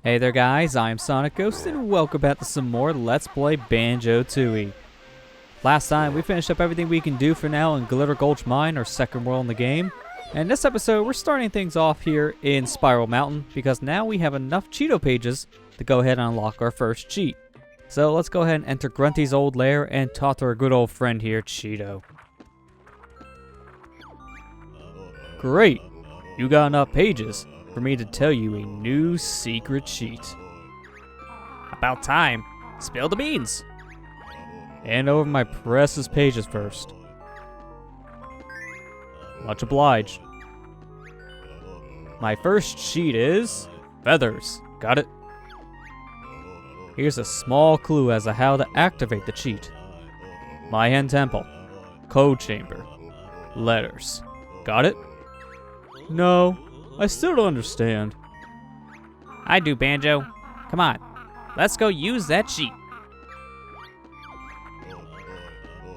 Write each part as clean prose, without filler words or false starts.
Hey there guys, I'm SonicGhost and welcome back to some more Let's Play Banjo-Tooie. Last time we finished up everything we can do for now in Glitter Gulch Mine, our second world in the game. And this episode we're starting things off here in Spiral Mountain because now we have enough Cheeto pages to go ahead and unlock our first cheat. So let's go ahead and enter Grunty's old lair and talk to our good old friend here, Cheeto. Great, you got enough pages for me to tell you a new secret cheat. About time. Spill the beans. Hand over my precious pages first. Much obliged. My first cheat is feathers. Got it? Here's a small clue as to how to activate the cheat. My Hen Temple. Code Chamber. Letters. Got it? No. I still don't understand. I do, Banjo. Come on, let's go use that cheat.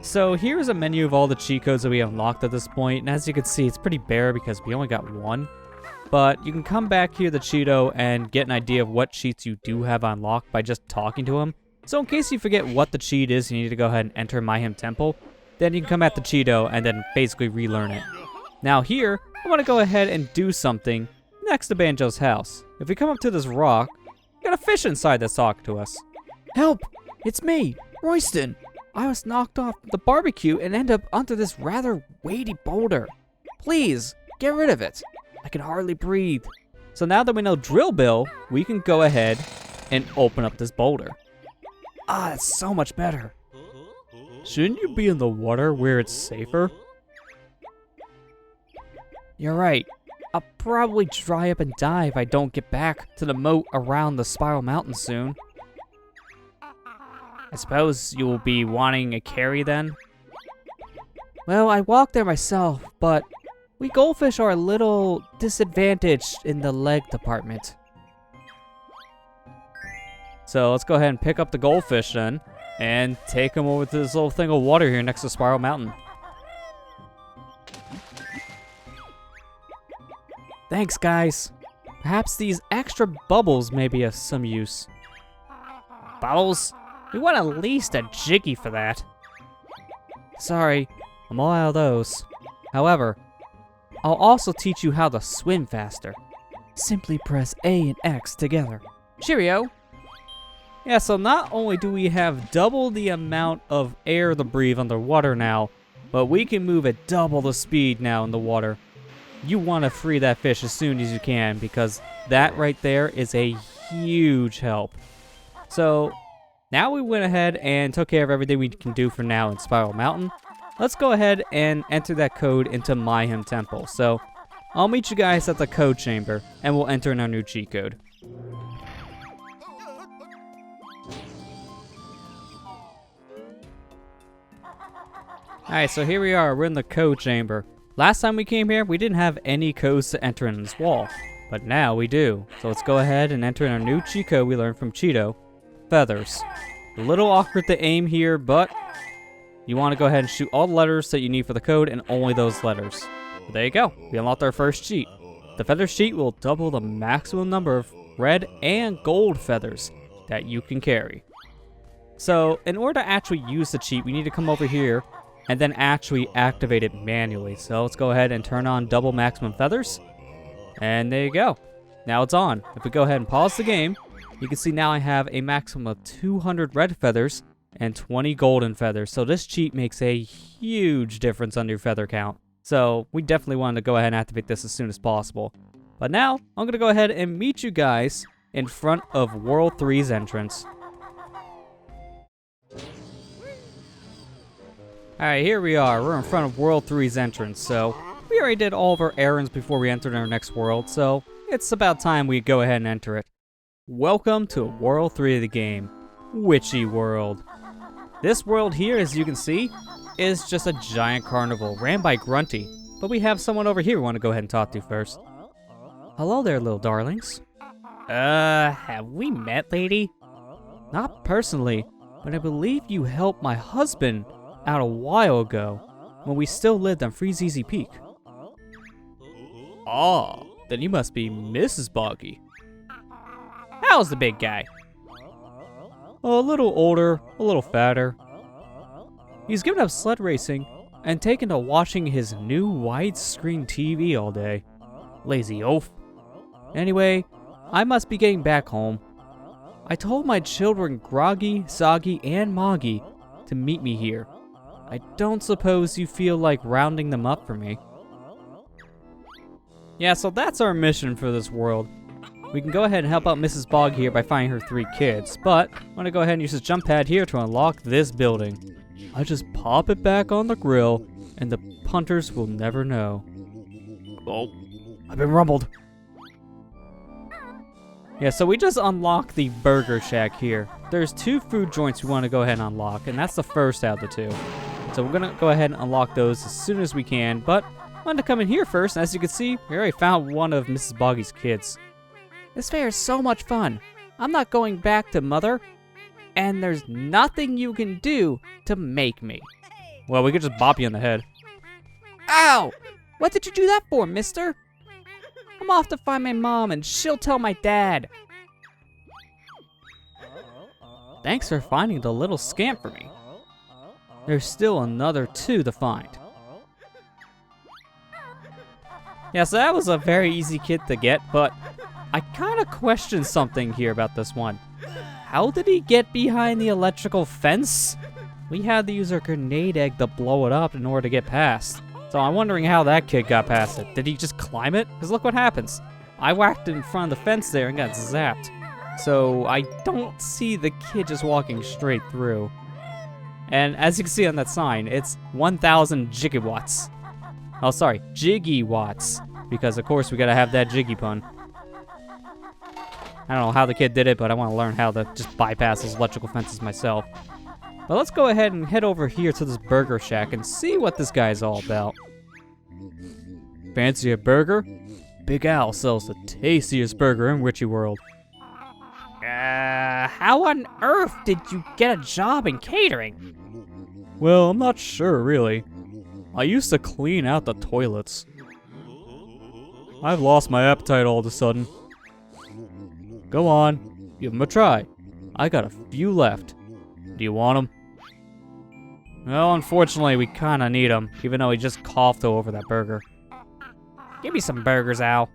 So here's a menu of all the cheat codes that we unlocked at this point, and as you can see, it's pretty bare because we only got one. But you can come back here to Cheeto and get an idea of what cheats you do have unlocked by just talking to him. So in case you forget what the cheat is, you need to go ahead and enter My Hem Temple. Then you can come back to Cheeto and then basically relearn it. Now here, I want to go ahead and do something next to Banjo's house. If we come up to this rock, we got a fish inside that's talking to us. Help! It's me, Royston. I was knocked off the barbecue and ended up under this rather weighty boulder. Please, get rid of it. I can hardly breathe. So now that we know Drill Bill, we can go ahead and open up this boulder. Ah, that's so much better. Shouldn't you be in the water where it's safer? You're right. I'll probably dry up and die if I don't get back to the moat around the Spiral Mountain soon. I suppose you will be wanting a carry then? Well, I walked there myself, but we goldfish are a little disadvantaged in the leg department. So let's go ahead and pick up the goldfish then, and take them over to this little thing of water here next to Spiral Mountain. Thanks, guys. Perhaps these extra bubbles may be of some use. Bubbles? We want at least a jiggy for that. Sorry, I'm all out of those. However, I'll also teach you how to swim faster. Simply press A and X together. Cheerio! Yeah, so not only do we have double the amount of air to breathe underwater now, but we can move at double the speed now in the water. You want to free that fish as soon as you can because that right there is a huge help. So now we went ahead and took care of everything we can do for now in Spiral Mountain. Let's go ahead and enter that code into My Hem Temple. So I'll meet you guys at the code chamber and we'll enter in our new cheat code. Alright, so here we are. We're in the code chamber. Last time we came here, we didn't have any codes to enter in this wall, but now we do. So let's go ahead and enter in our new cheat code we learned from Cheeto, feathers. A little awkward to aim here, but you want to go ahead and shoot all the letters that you need for the code and only those letters. But there you go, we unlocked our first cheat. The feathers cheat will double the maximum number of red and gold feathers that you can carry. So in order to actually use the cheat, we need to come over here and then actually activate it manually. So let's go ahead and turn on double maximum feathers. And there you go. Now it's on. If we go ahead and pause the game, you can see now I have a maximum of 200 red feathers and 20 golden feathers. So this cheat makes a huge difference on your feather count. So we definitely wanted to go ahead and activate this as soon as possible. But now I'm going to go ahead and meet you guys in front of World 3's entrance. Alright, here we are. We're in front of World 3's entrance, so we already did all of our errands before we entered our next world, so it's about time we go ahead and enter it. Welcome to World 3 of the game, Witchyworld. This world here, as you can see, is just a giant carnival ran by Grunty, but we have someone over here we want to go ahead and talk to first. Hello there, little darlings. Have we met, lady? Not personally, but I believe you helped my husband out a while ago, when we still lived on Freezeezy Peak. Ah, then you must be Mrs. Boggy. How's the big guy? A little older, a little fatter. He's given up sled racing and taken to watching his new widescreen TV all day. Lazy oaf. Anyway, I must be getting back home. I told my children Groggy, Soggy, and Moggy to meet me here. I don't suppose you feel like rounding them up for me. Yeah, so that's our mission for this world. We can go ahead and help out Mrs. Bog here by finding her 3 kids, but I'm gonna go ahead and use this jump pad here to unlock this building. I just pop it back on the grill, and the punters will never know. Oh, I've been rumbled. Yeah, so we just unlocked the Burger Shack here. There's 2 food joints we want to go ahead and unlock, and that's the first out of the 2. So we're gonna go ahead and unlock those as soon as we can, but I wanted to come in here first, and as you can see, we already found one of Mrs. Boggy's kids. This fair is so much fun. I'm not going back to Mother, and there's nothing you can do to make me. Well, we could just bop you in the head. Ow! What did you do that for, mister? I'm off to find my mom, and she'll tell my dad. Thanks for finding the little scamp for me. There's still another 2 to find. Yeah, so that was a very easy kid to get, but I kind of question something here about this one. How did he get behind the electrical fence? We had to use our grenade egg to blow it up in order to get past. So I'm wondering how that kid got past it. Did he just climb it? Because look what happens. I whacked in front of the fence there and got zapped. So I don't see the kid just walking straight through. And as you can see on that sign, it's 1,000 gigawatts. Oh, sorry, Jiggy Watts. Because of course we gotta have that Jiggy pun. I don't know how the kid did it, but I want to learn how to just bypass those electrical fences myself. But let's go ahead and head over here to this Burger Shack and see what this guy is all about. Fancy a burger? Big Al sells the tastiest burger in Witchyworld. How on earth did you get a job in catering? Well, I'm not sure, really. I used to clean out the toilets. I've lost my appetite all of a sudden. Go on, give them a try. I got a few left. Do you want them? Well, unfortunately, we kinda need them, even though he just coughed over that burger. Give me some burgers, Al.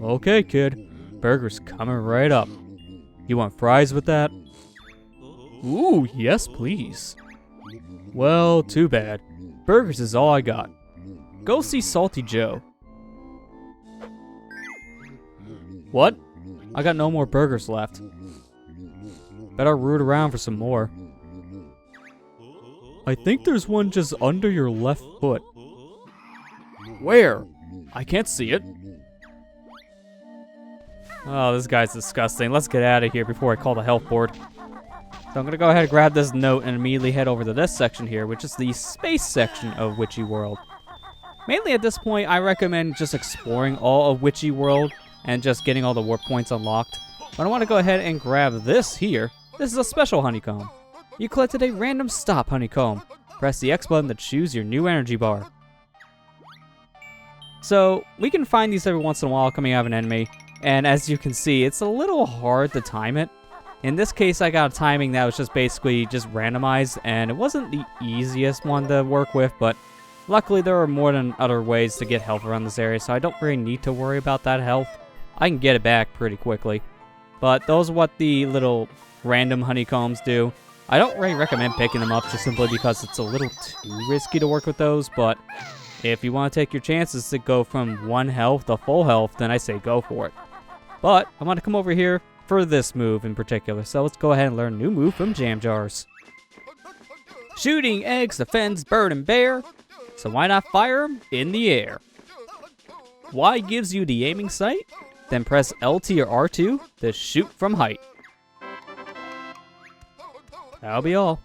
Okay, kid. Burger's coming right up. You want fries with that? Ooh, yes, please. Well, too bad. Burgers is all I got. Go see Salty Joe. What? I got no more burgers left. Better root around for some more. I think there's one just under your left foot. Where? I can't see it. Oh, this guy's disgusting. Let's get out of here before I call the health board. So I'm gonna go ahead and grab this note and immediately head over to this section here, which is the space section of Witchyworld. Mainly at this point, I recommend just exploring all of Witchyworld and just getting all the warp points unlocked. But I want to go ahead and grab this here. This is a special honeycomb. You collected a random stop honeycomb. Press the X button to choose your new energy bar. So we can find these every once in a while coming out of an enemy, and as you can see, it's a little hard to time it. In this case, I got a timing that was just basically just randomized, and it wasn't the easiest one to work with, but luckily there are more than other ways to get health around this area, so I don't really need to worry about that health. I can get it back pretty quickly. But those are what the little random honeycombs do. I don't really recommend picking them up just simply because it's a little too risky to work with those, but if you want to take your chances to go from 1 health to full health, then I say go for it. But I want to come over here for this move in particular, so let's go ahead and learn a new move from Jam Jars. Shooting eggs offends bird and bear, so why not fire them in the air? Y gives you the aiming sight, then press LT or R2 to shoot from height. That'll be all.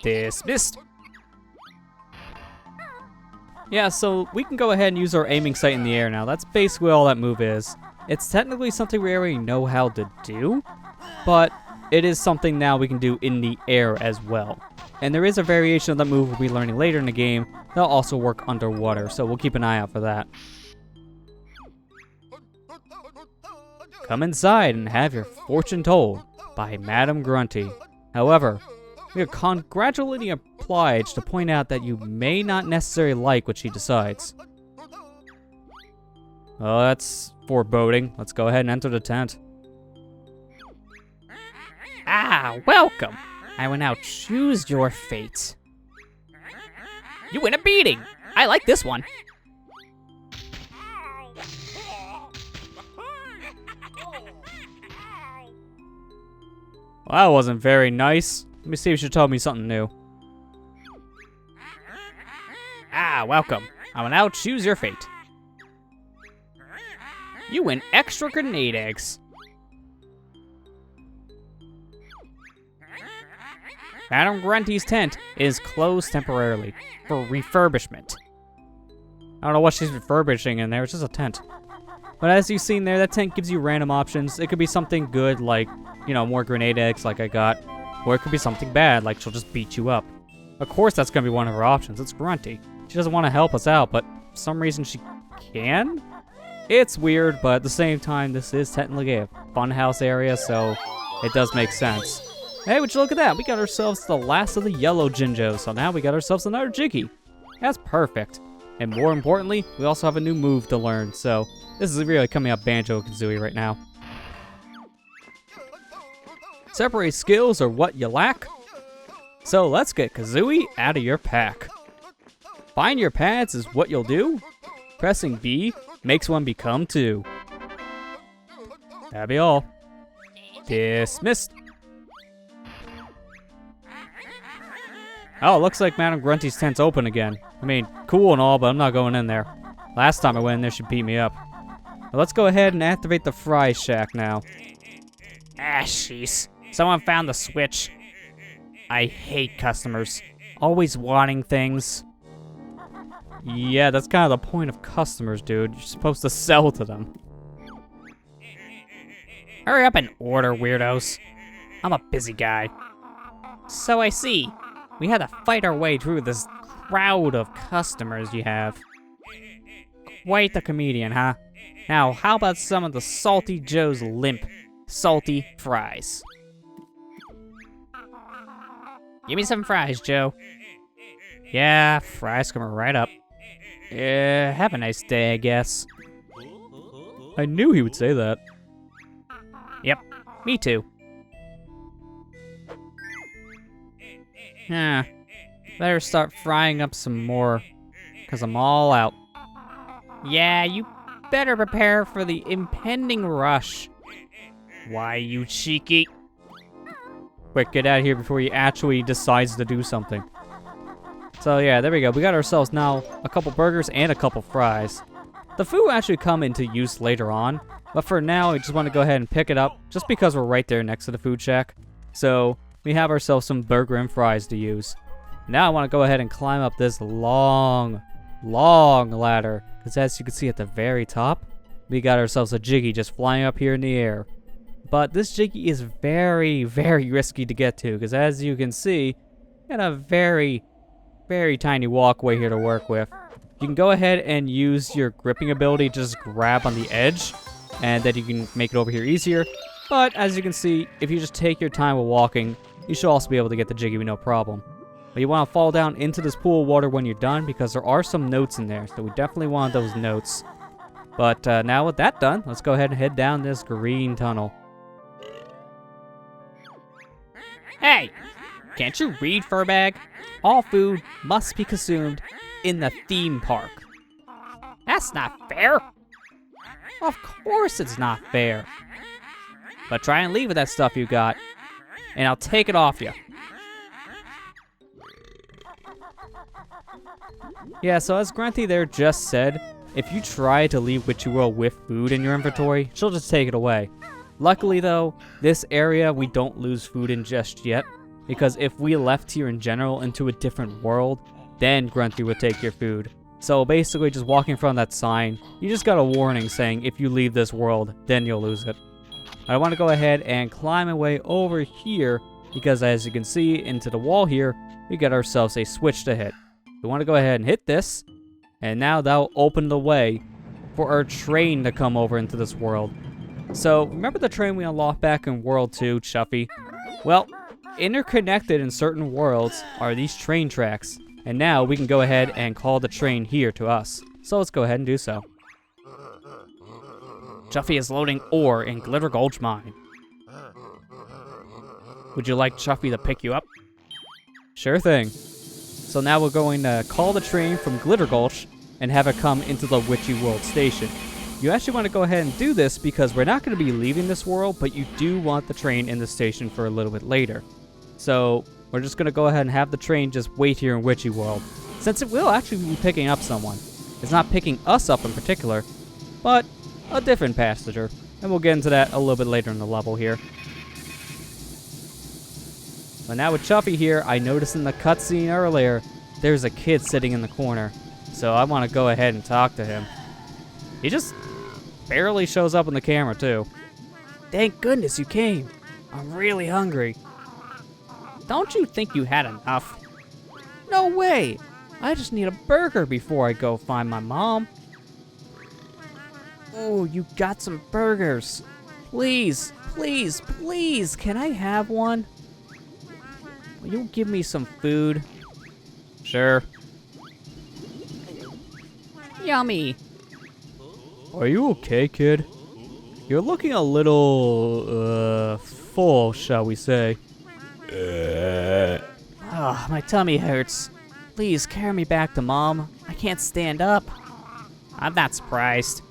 Dismissed. Yeah, so we can go ahead and use our aiming sight in the air now. That's basically all that move is. It's technically something we already know how to do, but it is something now we can do in the air as well. And there is a variation of that move we'll be learning later in the game that'll also work underwater, so we'll keep an eye out for that. Come inside and have your fortune told by Madam Grunty. However, we are congratulatingly obliged to point out that you may not necessarily like what she decides. Oh, that's foreboding. Let's go ahead and enter the tent. Ah, welcome. I will now choose your fate. You win a beating. I like this one. Well, that wasn't very nice. Let me see if she told me something new. Ah, welcome. I will now choose your fate. You win extra grenade eggs. Madam Grunty's tent is closed temporarily for refurbishment. I don't know what she's refurbishing in there, it's just a tent. But as you've seen there, that tent gives you random options. It could be something good like, you know, more grenade eggs like I got. Or it could be something bad, like she'll just beat you up. Of course that's gonna be one of her options, it's Grunty. She doesn't want to help us out, but for some reason she can? It's weird, but at the same time, this is technically a funhouse area, so it does make sense. Hey, would you look at that? We got ourselves the last of the yellow Jinjos, so now we got ourselves another Jiggy. That's perfect. And more importantly, we also have a new move to learn, so this is really coming up Banjo-Kazooie right now. Separate skills are what you lack. So let's get Kazooie out of your pack. Find your pads is what you'll do. Pressing B makes one become two. That'll be all. Dismissed. Oh, it looks like Madam Grunty's tent's open again. I mean, cool and all, but I'm not going in there. Last time I went in there, she beat me up. Well, let's go ahead and activate the Fry Shack now. Ah, jeez. Someone found the switch. I hate customers. Always wanting things. Yeah, that's kind of the point of customers, dude. You're supposed to sell to them. Hurry up and order, weirdos. I'm a busy guy. So I see. We had to fight our way through this crowd of customers you have. Quite the comedian, huh? Now, how about some of the Salty Joe's limp, salty fries? Give me some fries, Joe. Yeah, fries coming right up. Have a nice day, I guess. I knew he would say that. Yep, me too. Better start frying up some more, because I'm all out. Yeah, you better prepare for the impending rush. Why, you cheeky? Quick, get out of here before he actually decides to do something. So yeah, there we go. We got ourselves now a couple burgers and a couple fries. The food will actually come into use later on, but for now, we just want to go ahead and pick it up, just because we're right there next to the food shack. So we have ourselves some burger and fries to use. Now I want to go ahead and climb up this long ladder, because as you can see at the very top, we got ourselves a Jiggy just flying up here in the air. But this Jiggy is very, very risky to get to, because as you can see, got a very, very tiny walkway here to work with. You can go ahead and use your gripping ability to just grab on the edge, and then you can make it over here easier. But as you can see, if you just take your time while walking, you should also be able to get the Jiggy with no problem. But you want to fall down into this pool of water when you're done, because there are some notes in there, so we definitely want those notes. But now with that done, let's go ahead and head down this green tunnel. Hey, can't you read, Furbag? All food must be consumed in the theme park. That's not fair. Of course it's not fair. But try and leave with that stuff you got, and I'll take it off you. Yeah, so as Grunty there just said, if you try to leave Witchyworld with food in your inventory, she'll just take it away. Luckily though, this area we don't lose food in just yet, because if we left here in general into a different world, then Grunty would take your food. So basically just walking from that sign, you just got a warning saying if you leave this world, then you'll lose it. I want to go ahead and climb my way over here, because as you can see into the wall here, we got ourselves a switch to hit. We want to go ahead and hit this, and now that'll open the way for our train to come over into this world. So, remember the train we unlocked back in World 2, Chuffy? Well, interconnected in certain worlds are these train tracks. And now we can go ahead and call the train here to us. So let's go ahead and do so. Chuffy is loading ore in Glitter Gulch Mine. Would you like Chuffy to pick you up? Sure thing. So now we're going to call the train from Glitter Gulch and have it come into the Witchyworld station. You actually want to go ahead and do this because we're not going to be leaving this world, but you do want the train in the station for a little bit later. So we're just going to go ahead and have the train just wait here in Witchyworld, since it will actually be picking up someone. It's not picking us up in particular, but a different passenger. And we'll get into that a little bit later in the level here. But now with Chuffy here, I noticed in the cutscene earlier, there's a kid sitting in the corner. So I want to go ahead and talk to him. He just barely shows up in the camera too. Thank goodness you came. I'm really hungry. Don't you think you had enough? No way! I just need a burger before I go find my mom. Oh, you got some burgers. Please, please, please, can I have one? Will you give me some food? Sure. Yummy. Are you okay, kid? You're looking a little, full, shall we say. Oh, my tummy hurts. Please carry me back to Mom. I can't stand up. I'm not surprised.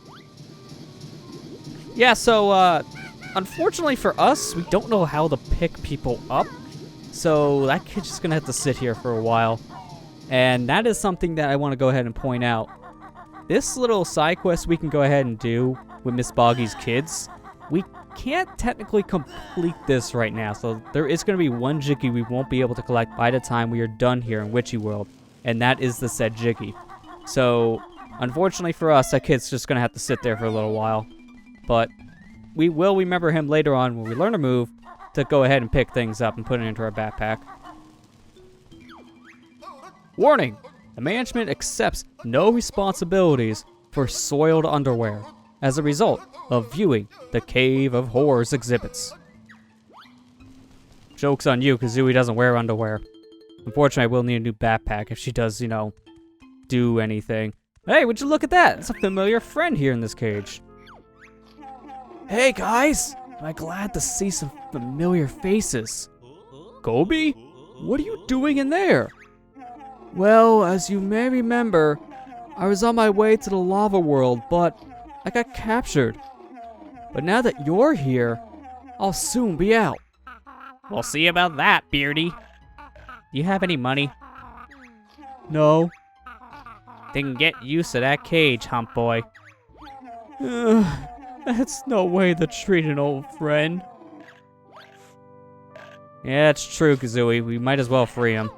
Yeah, so, unfortunately for us, we don't know how to pick people up. So that kid's just gonna have to sit here for a while. And that is something that I want to go ahead and point out. This little side quest we can go ahead and do with Miss Boggy's kids. We can't technically complete this right now, so there is going to be one Jiggy we won't be able to collect by the time we are done here in Witchyworld, and that is the said Jiggy. So, unfortunately for us, that kid's just going to have to sit there for a little while. But we will remember him later on when we learn a move to go ahead and pick things up and put it into our backpack. Warning! The management accepts no responsibilities for soiled underwear as a result of viewing the Cave of Horrors exhibits. Joke's on you, Kazooie doesn't wear underwear. Unfortunately, I will need a new backpack if she does, do anything. Hey, would you look at that? It's a familiar friend here in this cage. Hey, guys! Am I glad to see some familiar faces? Gobi? What are you doing in there? Well, as you may remember, I was on my way to the lava world, but I got captured. But now that you're here, I'll soon be out. We'll see about that, Beardy. Do you have any money? No. Then get used to that cage, hump boy. That's no way to treat an old friend. Yeah, it's true, Kazooie. We might as well free him.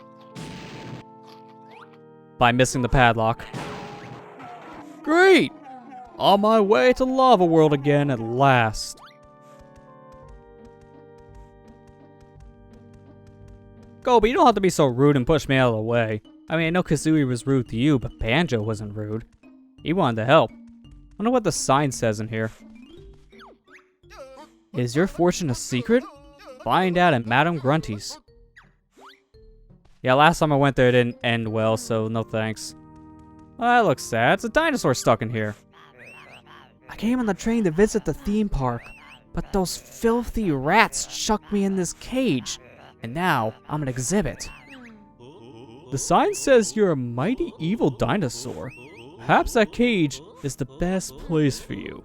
By missing the padlock. Great! On my way to Lava World again at last. Gobi, you don't have to be so rude and push me out of the way. I mean, I know Kazooie was rude to you, but Banjo wasn't rude. He wanted to help. I wonder what the sign says in here. Is your fortune a secret? Find out at Madame Grunty's. Yeah, last time I went there it didn't end well, so no thanks. Oh, that looks sad. It's a dinosaur stuck in here. I came on the train to visit the theme park, but those filthy rats chucked me in this cage, and now I'm an exhibit. The sign says you're a mighty evil dinosaur. Perhaps that cage is the best place for you.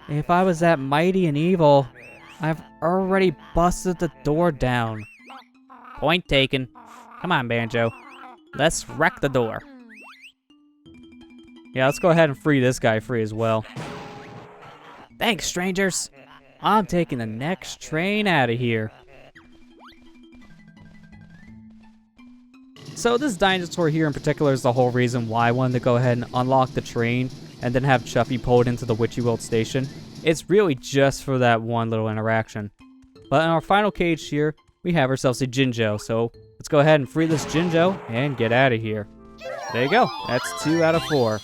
If I was that mighty and evil, I've already busted the door down. Point taken. Come on, Banjo. Let's wreck the door. Yeah, let's go ahead and free this guy free as well. Thanks, strangers. I'm taking the next train out of here. So this dinosaur here in particular is the whole reason why I wanted to go ahead and unlock the train and then have Chuffy pulled into the Witchyworld station. It's really just for that one little interaction. But in our final cage here, we have ourselves a Jinjo, so let's go ahead and free this Jinjo and get out of here. There you go, that's 2 out of 4.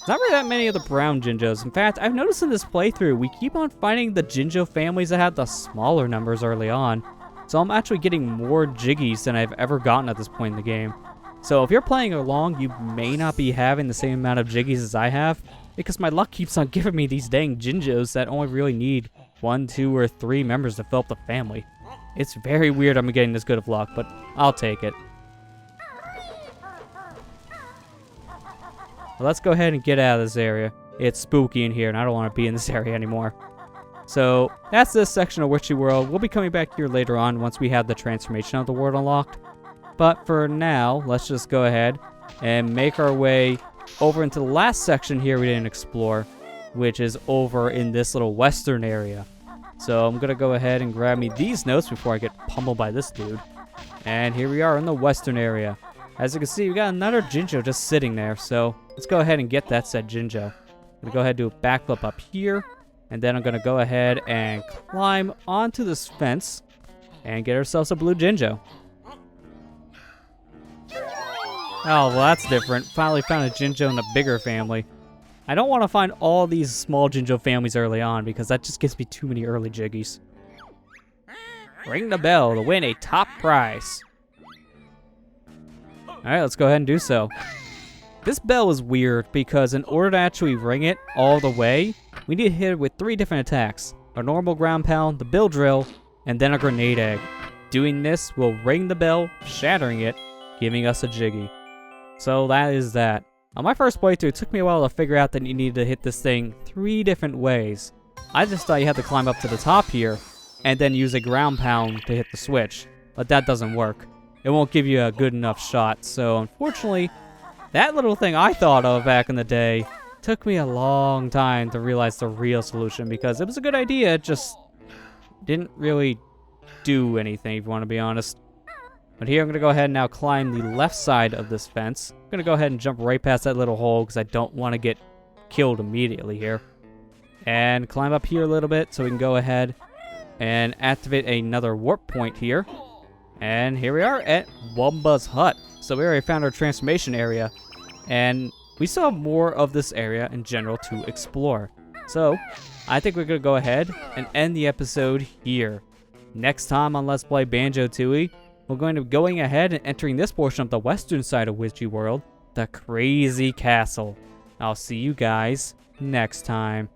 not really that many of the brown Jinjos. In fact, I've noticed in this playthrough, we keep on finding the Jinjo families that have the smaller numbers early on. So I'm actually getting more Jiggies than I've ever gotten at this point in the game. So if you're playing along, you may not be having the same amount of Jiggies as I have, because my luck keeps on giving me these dang Jinjos that only really need 1, 2, or 3 members to fill up the family. It's very weird I'm getting this good of luck, but I'll take it. Well, let's go ahead and get out of this area. It's spooky in here, and I don't want to be in this area anymore. So, that's this section of Witchyworld. We'll be coming back here later on once we have the transformation of the world unlocked. But for now, let's just go ahead and make our way over into the last section here we didn't explore, which is over in this little western area. So I'm going to go ahead and grab me these notes before I get pummeled by this dude. And here we are in the western area. As you can see, we got another Jinjo just sitting there, so let's go ahead and get that said Jinjo. I'm going to go ahead and do a backflip up here, and then I'm going to go ahead and climb onto this fence and get ourselves a blue Jinjo. Oh, well, that's different. Finally found a Jinjo in the bigger family. I don't want to find all these small Jinjo families early on because that just gives me too many early Jiggies. Ring the bell to win a top prize. Alright, let's go ahead and do so. This bell is weird because in order to actually ring it all the way, we need to hit it with 3 different attacks. A normal ground pound, the bill drill, and then a grenade egg. Doing this will ring the bell, shattering it, giving us a Jiggy. So that is that. On my first playthrough, it took me a while to figure out that you needed to hit this thing 3 different ways. I just thought you had to climb up to the top here, and then use a ground pound to hit the switch. But that doesn't work. It won't give you a good enough shot, so unfortunately, that little thing I thought of back in the day took me a long time to realize the real solution, because it was a good idea, it just didn't really do anything, if you want to be honest. But here I'm going to go ahead and now climb the left side of this fence. I'm going to go ahead and jump right past that little hole because I don't want to get killed immediately here. And climb up here a little bit so we can go ahead and activate another warp point here. And here we are at Wumba's hut. So we already found our transformation area. And we still have more of this area in general to explore. So I think we're going to go ahead and end the episode here. Next time on Let's Play Banjo-Tooie, we're going to be going ahead and entering this portion of the western side of Witchyworld, the Crazy Castle. I'll see you guys next time.